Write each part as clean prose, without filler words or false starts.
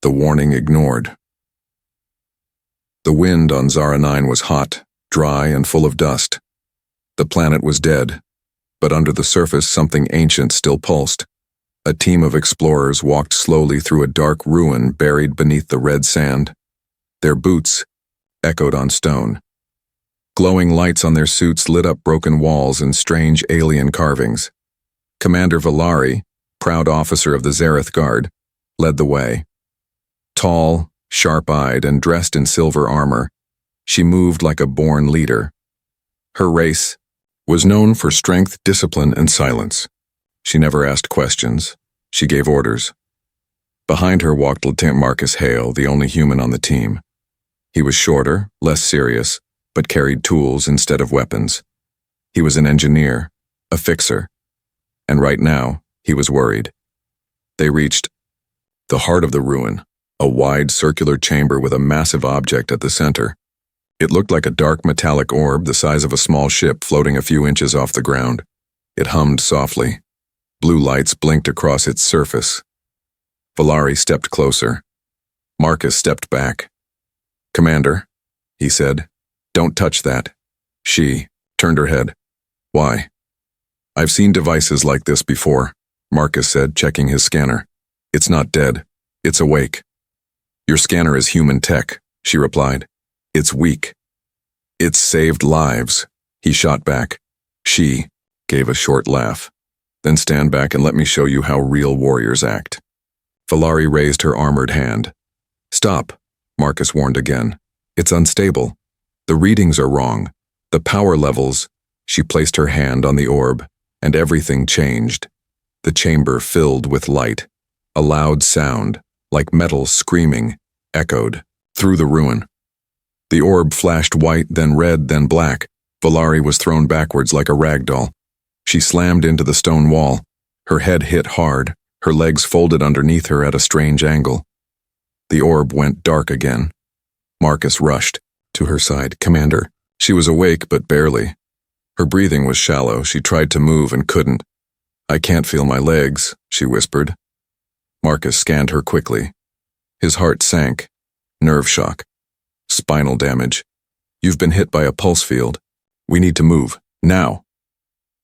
the warning ignored. The wind on Zara 9 was hot, dry, and full of dust. The planet was dead, but under the surface something ancient still pulsed. A team of explorers walked slowly through a dark ruin buried beneath the red sand. Their boots echoed on stone. Glowing lights on their suits lit up broken walls and strange alien carvings. Commander Valari, proud officer of the Zareth Guard, led the way. Tall, sharp-eyed, and dressed in silver armor, she moved like a born leader. Her race was known for strength, discipline, and silence. She never asked questions. She gave orders. Behind her walked Lieutenant Marcus Hale, the only human on the team. He was shorter, less serious, but carried tools instead of weapons. He was an engineer, a fixer, and right now, he was worried. They reached the heart of the ruin, a wide circular chamber with a massive object at the center. It looked like a dark metallic orb the size of a small ship floating a few inches off the ground. It hummed softly. Blue lights blinked across its surface. Valari stepped closer. Marcus stepped back. "Commander," he said, "don't touch that." She turned her head. "Why?" "I've seen devices like this before," Marcus said, checking his scanner. "It's not dead. It's awake." "Your scanner is human tech," she replied. "It's weak." "It's saved lives," he shot back. She gave a short laugh. "Then stand back and let me show you how real warriors act." Valari raised her armored hand. "Stop," Marcus warned again. "It's unstable. The readings are wrong. The power levels." She placed her hand on the orb, and everything changed. The chamber filled with light. A loud sound, like metal screaming, echoed through the ruin. The orb flashed white, then red, then black. Valari was thrown backwards like a rag doll. She slammed into the stone wall. Her head hit hard, her legs folded underneath her at a strange angle. The orb went dark again. Marcus rushed to her side. "Commander." She was awake, but barely. Her breathing was shallow. She tried to move and couldn't. "I can't feel my legs," she whispered. Marcus scanned her quickly. His heart sank. Nerve shock. Spinal damage. "You've been hit by a pulse field. We need to move, now."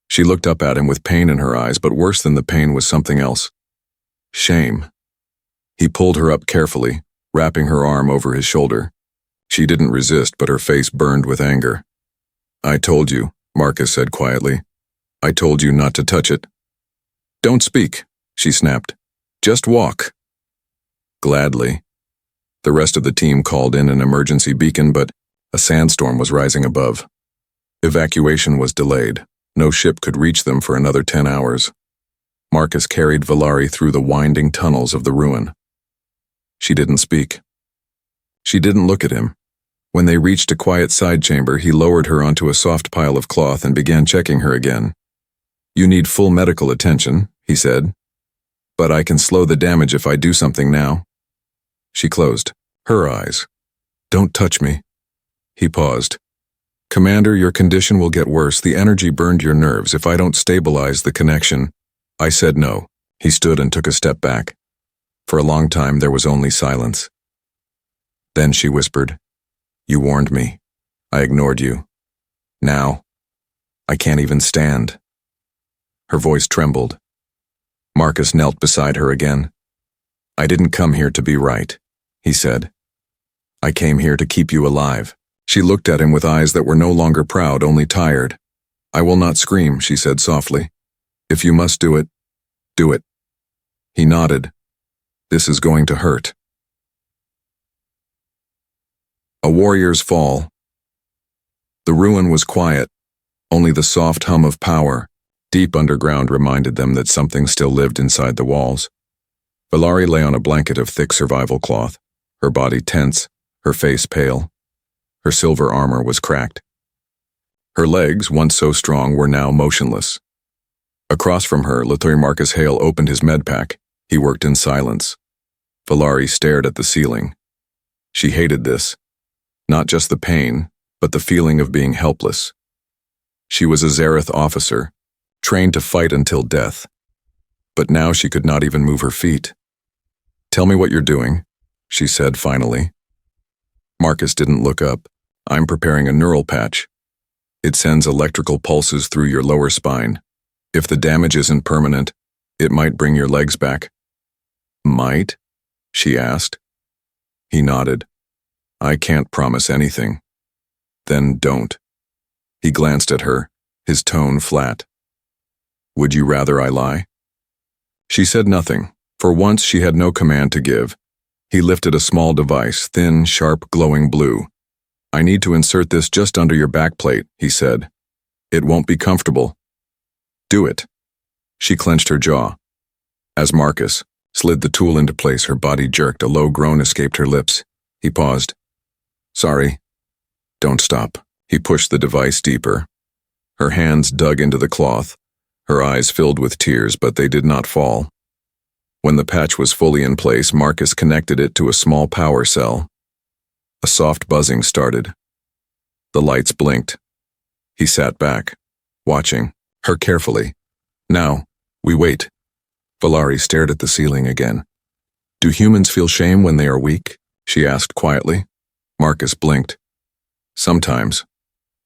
She looked up at him with pain in her eyes, but worse than the pain was something else. Shame. He pulled her up carefully, wrapping her arm over his shoulder. She didn't resist, but her face burned with anger. "I told you," Marcus said quietly. "I told you not to touch it." "Don't speak," she snapped. "Just walk." Gladly. The rest of the team called in an emergency beacon, but a sandstorm was rising above. Evacuation was delayed. No ship could reach them for another 10 hours. Marcus carried Valari through the winding tunnels of the ruin. She didn't speak. She didn't look at him. When they reached a quiet side chamber, he lowered her onto a soft pile of cloth and began checking her again. "You need full medical attention," he said. "But I can slow the damage if I do something now." She closed her eyes. "Don't touch me." He paused. "Commander, your condition will get worse. The energy burned your nerves. If I don't stabilize the connection..." I said no. He stood and took a step back. For a long time there was only silence. Then she whispered, "You warned me. I ignored you. Now, I can't even stand." Her voice trembled. Marcus knelt beside her again. "I didn't come here to be right," he said. "I came here to keep you alive." She looked at him with eyes that were no longer proud, only tired. "I will not scream," she said softly. "If you must do it, do it." He nodded. "This is going to hurt." A warrior's fall. The ruin was quiet. Only the soft hum of power, deep underground, reminded them that something still lived inside the walls. Valari lay on a blanket of thick survival cloth, her body tense, her face pale. Her silver armor was cracked. Her legs, once so strong, were now motionless. Across from her, Lieutenant Marcus Hale opened his medpack. He worked in silence. Valari stared at the ceiling. She hated this. Not just the pain, but the feeling of being helpless. She was a Zareth officer, trained to fight until death. But now she could not even move her feet. "Tell me what you're doing," she said finally. Marcus didn't look up. I'm preparing a neural patch. It sends electrical pulses through your lower spine. If the damage isn't permanent, it might bring your legs back. Might? She asked. He nodded. I can't promise anything. Then don't. He glanced at her, his tone flat. Would you rather I lie? She said nothing. For once she had no command to give. He lifted a small device, thin, sharp, glowing blue. I need to insert this just under your backplate, he said. It won't be comfortable. Do it. She clenched her jaw. As Marcus slid the tool into place, her body jerked. A low groan escaped her lips. He paused. Sorry. Don't stop. He pushed the device deeper. Her hands dug into the cloth. Her eyes filled with tears, but they did not fall. When the patch was fully in place, Marcus connected it to a small power cell. A soft buzzing started. The lights blinked. He sat back, watching her carefully. Now, we wait. Valari stared at the ceiling again. Do humans feel shame when they are weak? She asked quietly. Marcus blinked. Sometimes,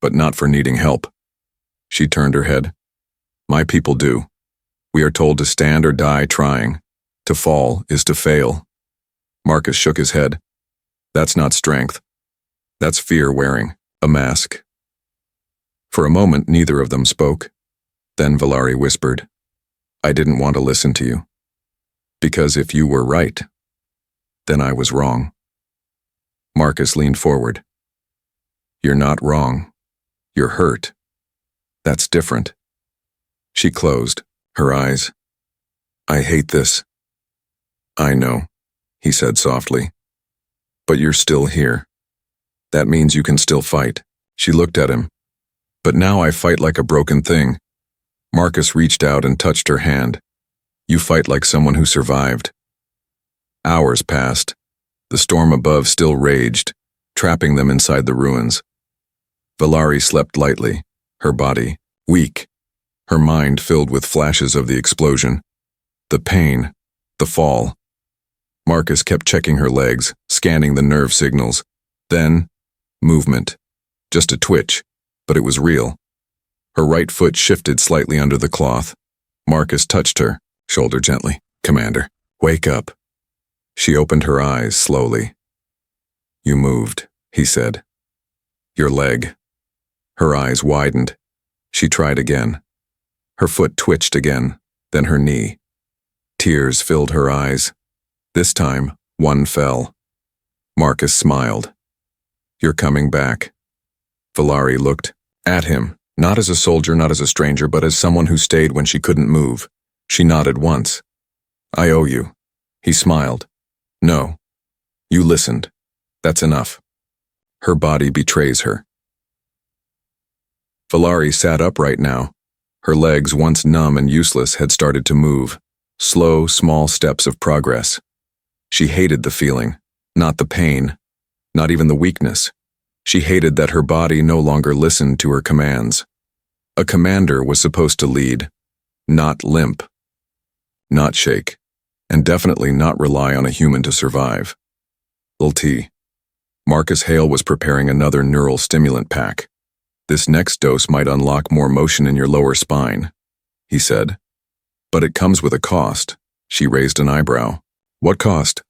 but not for needing help. She turned her head. My people do. We are told to stand or die trying. To fall is to fail. Marcus shook his head. That's not strength. That's fear wearing a mask. For a moment, neither of them spoke. Then Valari whispered, I didn't want to listen to you. Because if you were right, then I was wrong. Marcus leaned forward. You're not wrong. You're hurt. That's different. She closed her eyes. I hate this. I know, he said softly. But you're still here. That means you can still fight. She looked at him. But now I fight like a broken thing. Marcus reached out and touched her hand. You fight like someone who survived. Hours passed. The storm above still raged, trapping them inside the ruins. Valari slept lightly, her body weak, her mind filled with flashes of the explosion. The pain, the fall. Marcus kept checking her legs, scanning the nerve signals. Then, movement. Just a twitch, but it was real. Her right foot shifted slightly under the cloth. Marcus touched her, shoulder gently. Commander, wake up. She opened her eyes slowly. You moved, he said. Your leg. Her eyes widened. She tried again. Her foot twitched again, then her knee. Tears filled her eyes. This time, one fell. Marcus smiled. You're coming back. Valari looked at him, not as a soldier, not as a stranger, but as someone who stayed when she couldn't move. She nodded once. I owe you. He smiled. No. You listened. That's enough. Her body betrays her. Valari sat upright now. Her legs, once numb and useless, had started to move. Slow, small steps of progress. She hated the feeling, not the pain, not even the weakness. She hated that her body no longer listened to her commands. A commander was supposed to lead, not limp, not shake, and definitely not rely on a human to survive. T. Marcus Hale was preparing another neural stimulant pack. This next dose might unlock more motion in your lower spine, he said. But it comes with a cost. She raised an eyebrow. What cost?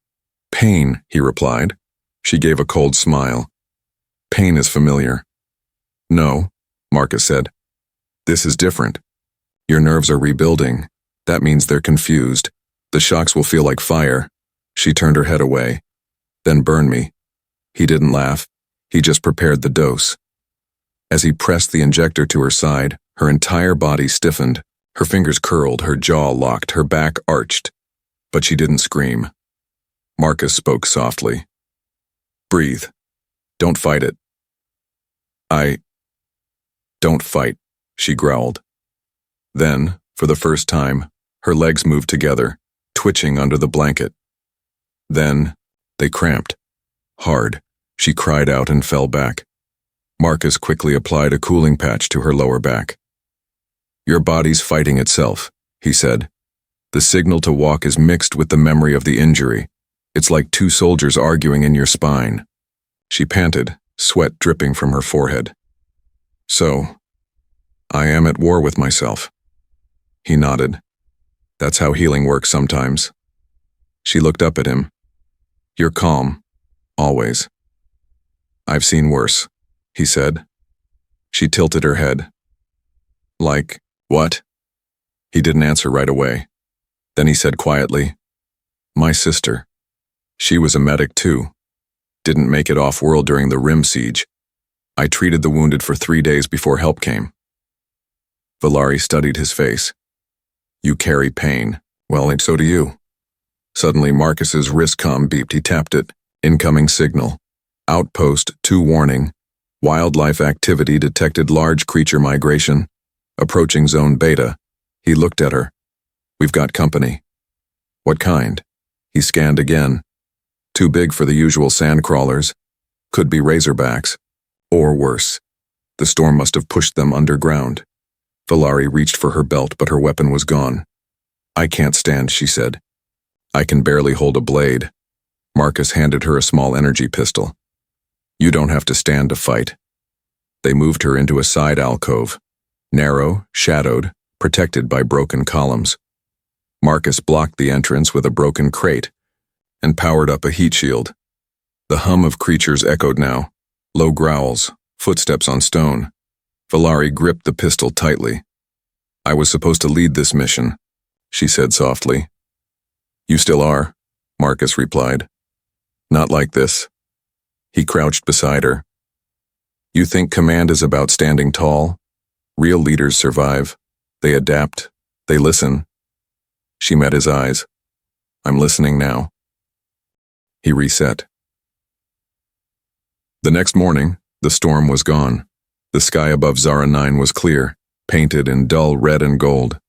Pain, he replied. She gave a cold smile. Pain is familiar. No, Marcus said. This is different. Your nerves are rebuilding. That means they're confused. The shocks will feel like fire. She turned her head away. Then burn me. He didn't laugh. He just prepared the dose. As he pressed the injector to her side, her entire body stiffened. Her fingers curled, her jaw locked, her back arched. But she didn't scream. Marcus spoke softly. Breathe. Don't fight it. Don't fight, she growled. Then, for the first time, her legs moved together, twitching under the blanket. Then, they cramped. Hard, she cried out and fell back. Marcus quickly applied a cooling patch to her lower back. Your body's fighting itself, he said. The signal to walk is mixed with the memory of the injury. It's like two soldiers arguing in your spine. She panted, sweat dripping from her forehead. So, I am at war with myself. He nodded. That's how healing works sometimes. She looked up at him. You're calm, always. I've seen worse, he said. She tilted her head. Like, what? He didn't answer right away. Then he said quietly, my sister. She was a medic too. Didn't make it off-world during the Rim siege. I treated the wounded for 3 days before help came. Valari studied his face. You carry pain. Well, and so do you. Suddenly Marcus's wrist-comm beeped. He tapped it. Incoming signal. Outpost 2 warning. Wildlife activity detected, large creature migration. Approaching zone beta. He looked at her. We've got company. What kind? He scanned again. Too big for the usual sand crawlers. Could be razorbacks. Or worse. The storm must have pushed them underground. Valari reached for her belt, but her weapon was gone. I can't stand, she said. I can barely hold a blade. Marcus handed her a small energy pistol. You don't have to stand to fight. They moved her into a side alcove. Narrow, shadowed, protected by broken columns. Marcus blocked the entrance with a broken crate and powered up a heat shield. The hum of creatures echoed now. Low growls, footsteps on stone. Valari gripped the pistol tightly. I was supposed to lead this mission, she said softly. You still are, Marcus replied. Not like this. He crouched beside her. You think command is about standing tall? Real leaders survive. They adapt. They listen. She met his eyes. I'm listening now. He reset. The next morning, the storm was gone. The sky above Zara 9 was clear, painted in dull red and gold.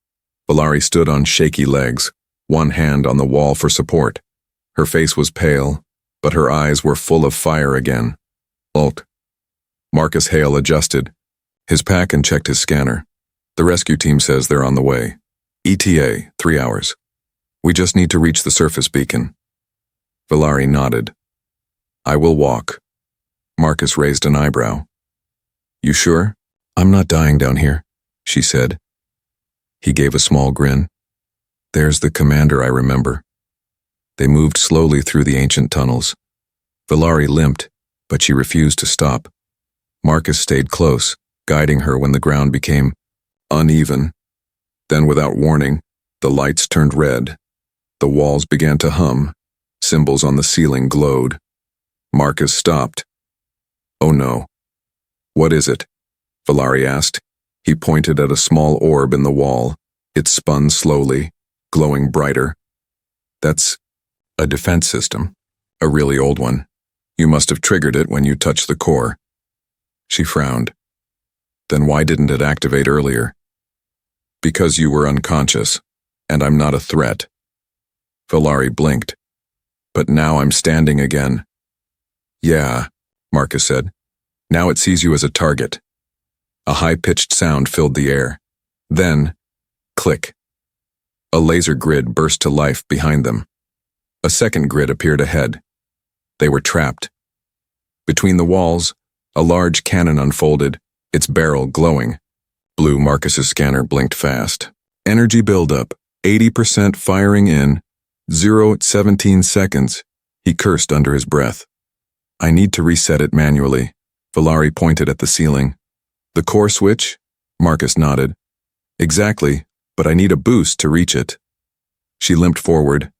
Valari stood on shaky legs, one hand on the wall for support. Her face was pale, but her eyes were full of fire again. Alt. Marcus Hale adjusted his pack and checked his scanner. The rescue team says they're on the way. ETA, 3 hours. We just need to reach the surface beacon. Valari nodded. I will walk. Marcus raised an eyebrow. You sure? I'm not dying down here, she said. He gave a small grin. There's the commander I remember. They moved slowly through the ancient tunnels. Valari limped, but she refused to stop. Marcus stayed close, guiding her when the ground became uneven. Then, without warning, the lights turned red. The walls began to hum. Symbols on the ceiling glowed. Marcus stopped. Oh no. What is it? Valari asked. He pointed at a small orb in the wall. It spun slowly, glowing brighter. That's a defense system. A really old one. You must have triggered it when you touched the core. She frowned. Then why didn't it activate earlier? Because you were unconscious, and I'm not a threat. Valari blinked. But now I'm standing again. Yeah, Marcus said. Now it sees you as a target. A high-pitched sound filled the air. Then, click. A laser grid burst to life behind them. A second grid appeared ahead. They were trapped. Between the walls, a large cannon unfolded, its barrel glowing. Blue Marcus's scanner blinked fast. Energy buildup, 80% firing in, 0 at 17 seconds. He cursed under his breath. I need to reset it manually. Valari pointed at the ceiling. The core switch? Marcus nodded. Exactly, but I need a boost to reach it. She limped forward.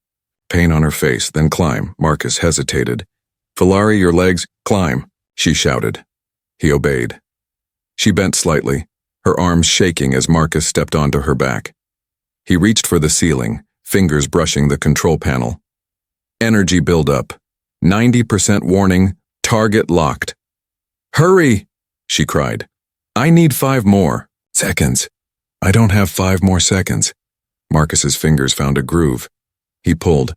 Pain on her face, then climb. Marcus hesitated. Valari, your legs, climb, she shouted. He obeyed. She bent slightly, her arms shaking as Marcus stepped onto her back. He reached for the ceiling, fingers brushing the control panel. Energy buildup. 90% warning, target locked. Hurry, she cried. I need 5 more seconds. I don't have 5 more seconds. Marcus's fingers found a groove. He pulled.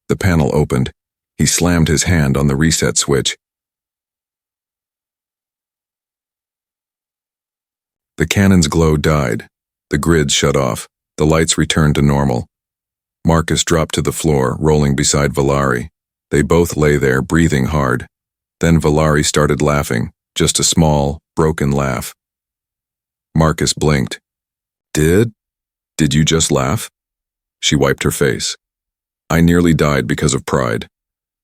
The panel opened. He slammed his hand on the reset switch. The cannon's glow died. The grids shut off. The lights returned to normal. Marcus dropped to the floor, rolling beside Valari. They both lay there, breathing hard. Then Valari started laughing, just a small, broken laugh. Marcus blinked. Did you just laugh? She wiped her face. I nearly died because of pride.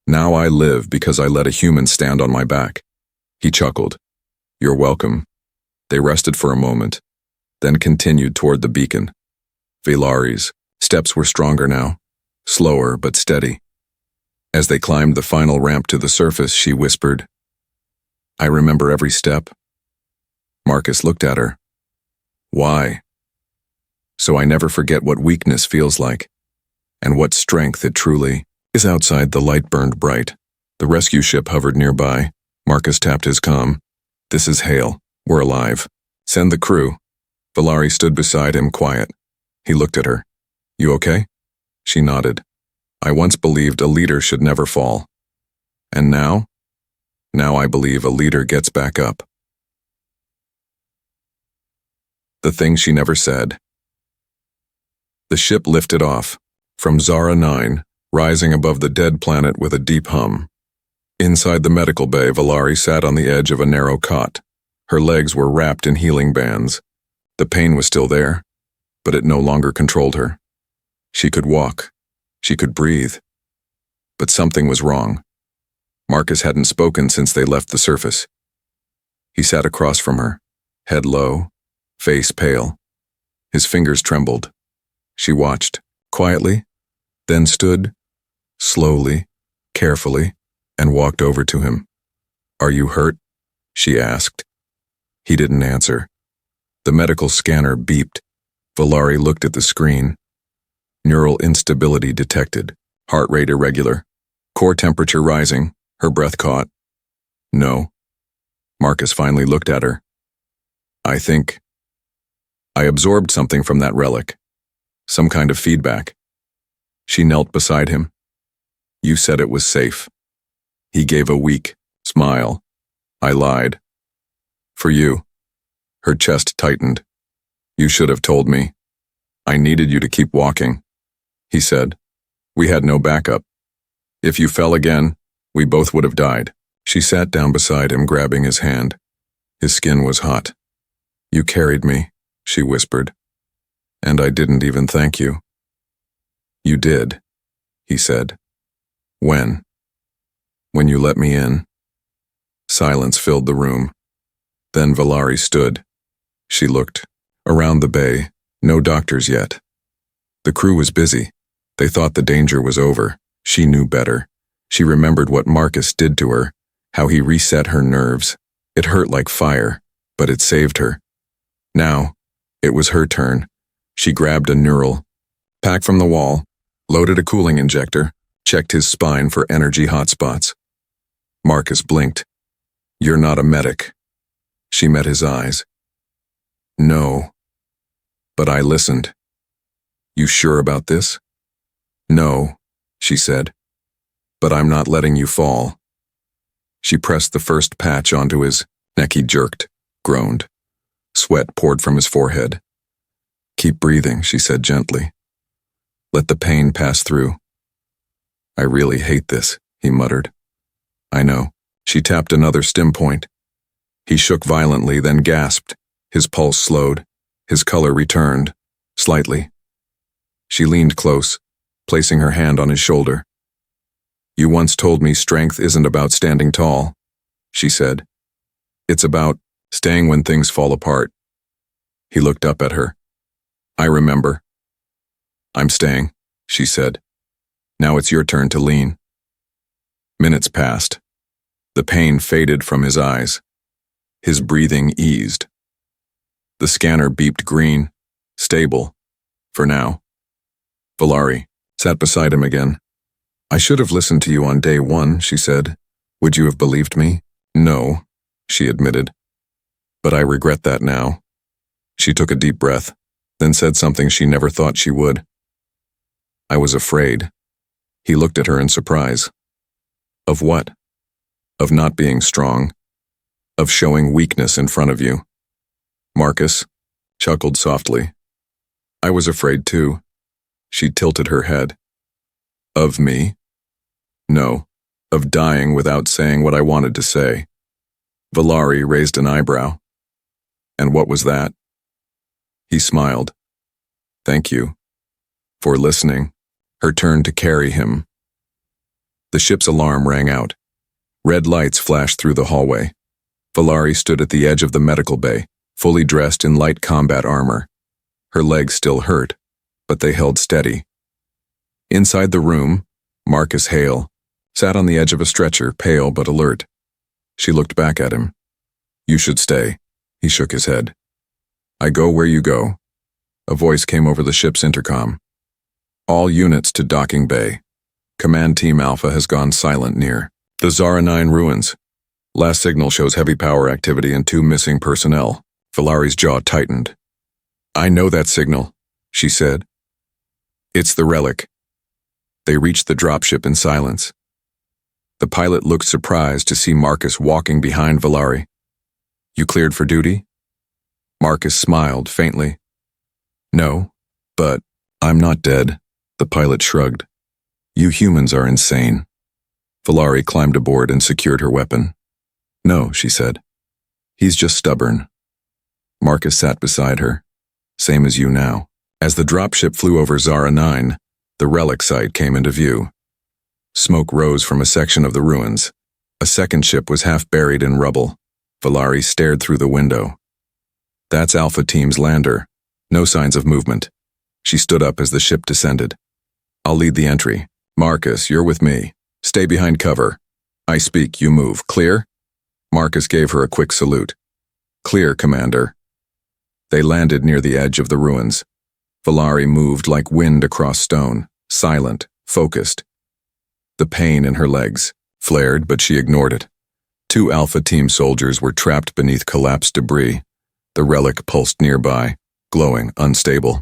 Now I live because I let a human stand on my back. He chuckled. You're welcome. They rested for a moment, then continued toward the beacon. Valari's steps were stronger now, slower but steady. As they climbed the final ramp to the surface, she whispered, I remember every step. Marcus looked at her. Why? So I never forget what weakness feels like, and what strength it truly is. Outside, the light burned bright. The rescue ship hovered nearby. Marcus tapped his comm. This is Hale. We're alive. Send the crew. Valari stood beside him, quiet. He looked at her. You okay? She nodded. I once believed a leader should never fall. And now? Now I believe a leader gets back up. The thing she never said. The ship lifted off, from Zara 9, rising above the dead planet with a deep hum. Inside the medical bay, Valari sat on the edge of a narrow cot. Her legs were wrapped in healing bands. The pain was still there, but it no longer controlled her. She could walk. She could breathe. But something was wrong. Marcus hadn't spoken since they left the surface. He sat across from her, head low, face pale. His fingers trembled. She watched, quietly, then stood, slowly, carefully, and walked over to him. Are you hurt? She asked. He didn't answer. The medical scanner beeped. Valari looked at the screen. Neural instability detected. Heart rate irregular. Core temperature rising. Her breath caught. No. Marcus finally looked at her. I think I absorbed something from that relic. Some kind of feedback. She knelt beside him. You said it was safe. He gave a weak smile. I lied. For you. Her chest tightened. You should have told me. I needed you to keep walking. He said. We had no backup. If you fell again, we both would have died. She sat down beside him, grabbing his hand. His skin was hot. You carried me, she whispered. And I didn't even thank you. You did, he said. When? When you let me in. Silence filled the room. Then Valari stood. She looked. Around the bay, no doctors yet. The crew was busy. They thought the danger was over. She knew better. She remembered what Marcus did to her, how he reset her nerves. It hurt like fire, but it saved her. Now, it was her turn. She grabbed a neural pack from the wall, loaded a cooling injector, checked his spine for energy hotspots. Marcus blinked. You're not a medic. She met his eyes. No. But I listened. You sure about this? No, she said. But I'm not letting you fall. She pressed the first patch onto his neck. He jerked, groaned. Sweat poured from his forehead. Keep breathing, she said gently. Let the pain pass through. I really hate this, he muttered. I know. She tapped another stim point. He shook violently, then gasped. His pulse slowed. His color returned, slightly. She leaned close, placing her hand on his shoulder. You once told me strength isn't about standing tall, she said. It's about staying when things fall apart. He looked up at her. I remember. I'm staying, she said. Now it's your turn to lean. Minutes passed. The pain faded from his eyes. His breathing eased. The scanner beeped green, stable, for now. Valari sat beside him again. I should have listened to you on day one, she said. Would you have believed me? No, she admitted. But I regret that now. She took a deep breath, then said something she never thought she would. I was afraid. He looked at her in surprise. Of what? Of not being strong. Of showing weakness in front of you. Marcus chuckled softly. I was afraid too. She tilted her head. Of me? No, of dying without saying what I wanted to say. Valari raised an eyebrow. And what was that? He smiled. Thank you. For listening. Her turn to carry him. The ship's alarm rang out. Red lights flashed through the hallway. Valari stood at the edge of the medical bay, fully dressed in light combat armor. Her legs still hurt, but they held steady. Inside the room, Marcus Hale sat on the edge of a stretcher, pale but alert. She looked back at him. You should stay. He shook his head. I go where you go. A voice came over the ship's intercom. All units to docking bay. Command Team Alpha has gone silent near the Zara 9 ruins. Last signal shows heavy power activity and 2 missing personnel. Valari's jaw tightened. I know that signal, she said. It's the relic. They reached the dropship in silence. The pilot looked surprised to see Marcus walking behind Valari. You cleared for duty? Marcus smiled faintly. No, but I'm not dead, the pilot shrugged. You humans are insane. Valari climbed aboard and secured her weapon. No, she said. He's just stubborn. Marcus sat beside her. Same as you now. As the dropship flew over Zara 9, the relic site came into view. Smoke rose from a section of the ruins. A second ship was half buried in rubble. Valari stared through the window. That's Alpha Team's lander. No signs of movement. She stood up as the ship descended. I'll lead the entry. Marcus, you're with me. Stay behind cover. I speak, you move. Clear? Marcus gave her a quick salute. Clear, Commander. They landed near the edge of the ruins. Valari moved like wind across stone, silent, focused. The pain in her legs flared, but she ignored it. 2 Alpha Team soldiers were trapped beneath collapsed debris. The relic pulsed nearby, glowing, unstable.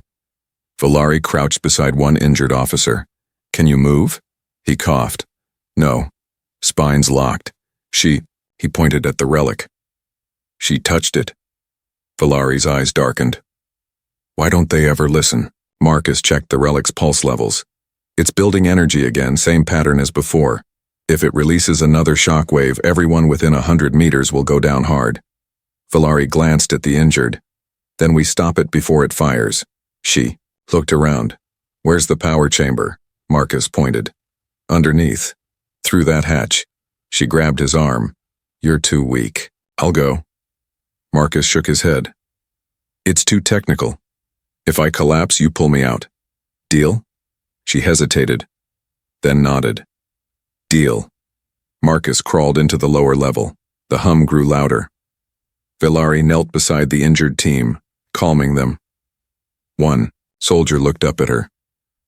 Valari crouched beside one injured officer. Can you move? He coughed. No. Spines locked. He pointed at the relic. She touched it. Valari's eyes darkened. Why don't they ever listen? Marcus checked the relic's pulse levels. It's building energy again, same pattern as before. If it releases another shockwave, everyone within 100 meters will go down hard. Valari glanced at the injured. Then we stop it before it fires. She looked around. Where's the power chamber? Marcus pointed. Underneath. Through that hatch. She grabbed his arm. You're too weak. I'll go. Marcus shook his head. It's too technical. If I collapse, you pull me out. Deal? She hesitated, then nodded. Deal. Marcus crawled into the lower level. The hum grew louder. Valari knelt beside the injured team, calming them. One soldier looked up at her.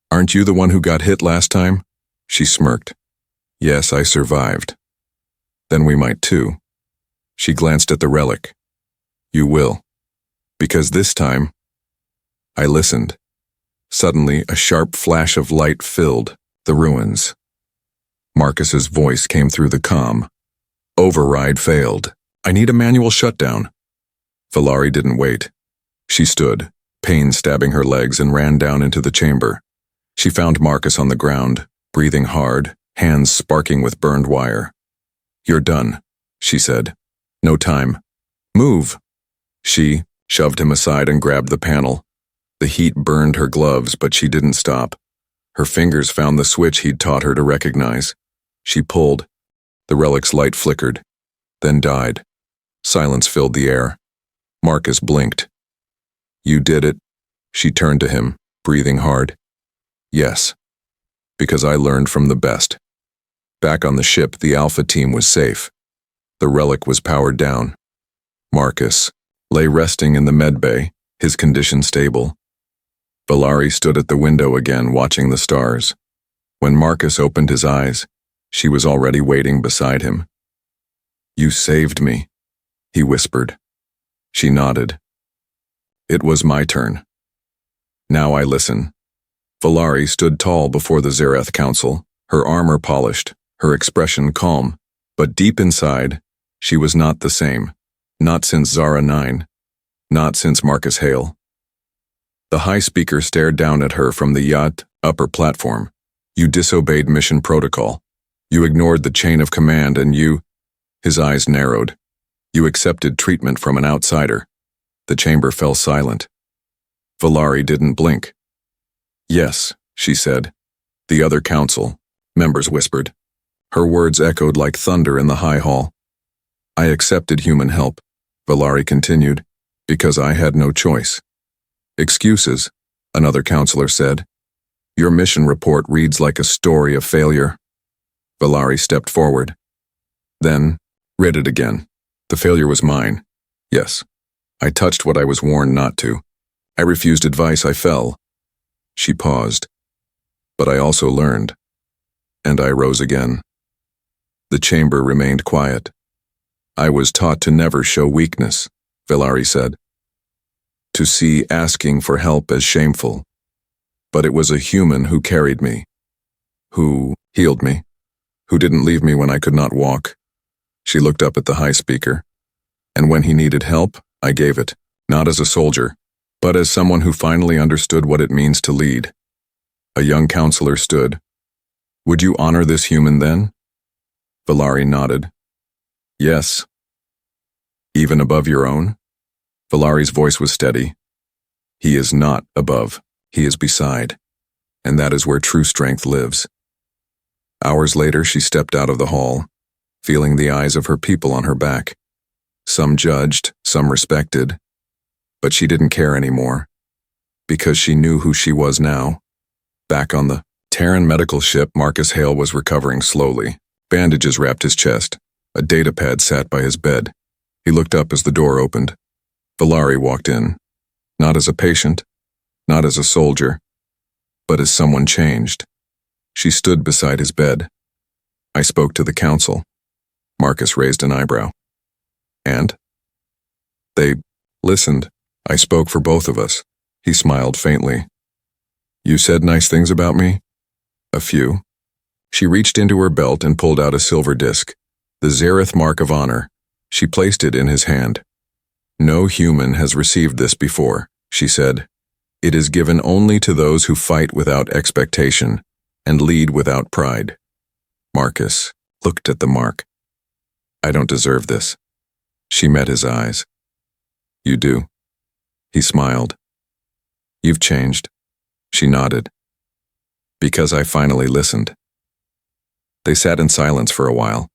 Aren't you the one who got hit last time? She smirked. Yes, I survived. Then we might too. She glanced at the relic. You will. Because this time, I listened. Suddenly, a sharp flash of light filled the ruins. Marcus's voice came through the comm. Override failed. I need a manual shutdown. Valari didn't wait. She stood, pain stabbing her legs, and ran down into the chamber. She found Marcus on the ground, breathing hard, hands sparking with burned wire. You're done, she said. No time. Move. She shoved him aside and grabbed the panel. The heat burned her gloves, but she didn't stop. Her fingers found the switch he'd taught her to recognize. She pulled. The relic's light flickered, then died. Silence filled the air. Marcus blinked. You did it. She turned to him, breathing hard. Yes. Because I learned from the best. Back on the ship, the Alpha team was safe. The relic was powered down. Marcus lay resting in the med bay, his condition stable. Valari stood at the window again, watching the stars. When Marcus opened his eyes, she was already waiting beside him. You saved me, he whispered. She nodded. It was my turn. Now I listen. Valari stood tall before the Zareth Council, her armor polished, her expression calm, but deep inside, she was not the same. Not since Zara 9. Not since Marcus Hale. The high speaker stared down at her from the yacht upper platform. You disobeyed mission protocol. You ignored the chain of command and you—" His eyes narrowed. "You accepted treatment from an outsider." The chamber fell silent. Valari didn't blink. "Yes," she said. The other council members whispered. Her words echoed like thunder in the high hall. "I accepted human help," Valari continued, "because I had no choice." "Excuses," another counselor said. "Your mission report reads like a story of failure." Valari stepped forward. Then, read it again. "The failure was mine. Yes. I touched what I was warned not to. I refused advice. I fell." She paused. "But I also learned. And I rose again." The chamber remained quiet. "I was taught to never show weakness," Valari said. "To see asking for help as shameful. But it was a human who carried me, who healed me, who didn't leave me when I could not walk." She looked up at the high speaker. "And when he needed help, I gave it, not as a soldier, but as someone who finally understood what it means to lead." A young counselor stood. "Would you honor this human then?" Valari nodded. "Yes." "Even above your own?" Valari's voice was steady. "He is not above, he is beside, and that is where true strength lives." Hours later, she stepped out of the hall, feeling the eyes of her people on her back. Some judged, some respected, but she didn't care anymore, because she knew who she was now. Back on the Terran medical ship, Marcus Hale was recovering slowly. Bandages wrapped his chest. A datapad sat by his bed. He looked up as the door opened. Valari walked in, not as a patient, not as a soldier, but as someone changed. She stood beside his bed. "I spoke to the council." Marcus raised an eyebrow. "And?" "They listened. I spoke for both of us." He smiled faintly. "You said nice things about me?" "A few." She reached into her belt and pulled out a silver disc. The Zareth Mark of Honor. She placed it in his hand. "No human has received this before," she said. "It is given only to those who fight without expectation and lead without pride." Marcus looked at the mark. "I don't deserve this." She met his eyes. "You do." He smiled. "You've changed." She nodded. "Because I finally listened." They sat in silence for a while.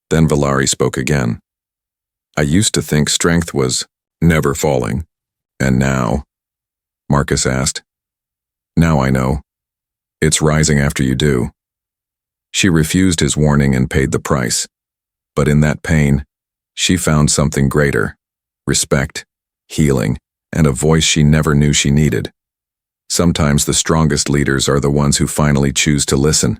Then Valari spoke again. "I used to think strength was never falling. And now?" Marcus asked. "Now I know. It's rising after you do." She refused his warning and paid the price. But in that pain, she found something greater: respect, healing, and a voice she never knew she needed. Sometimes the strongest leaders are the ones who finally choose to listen.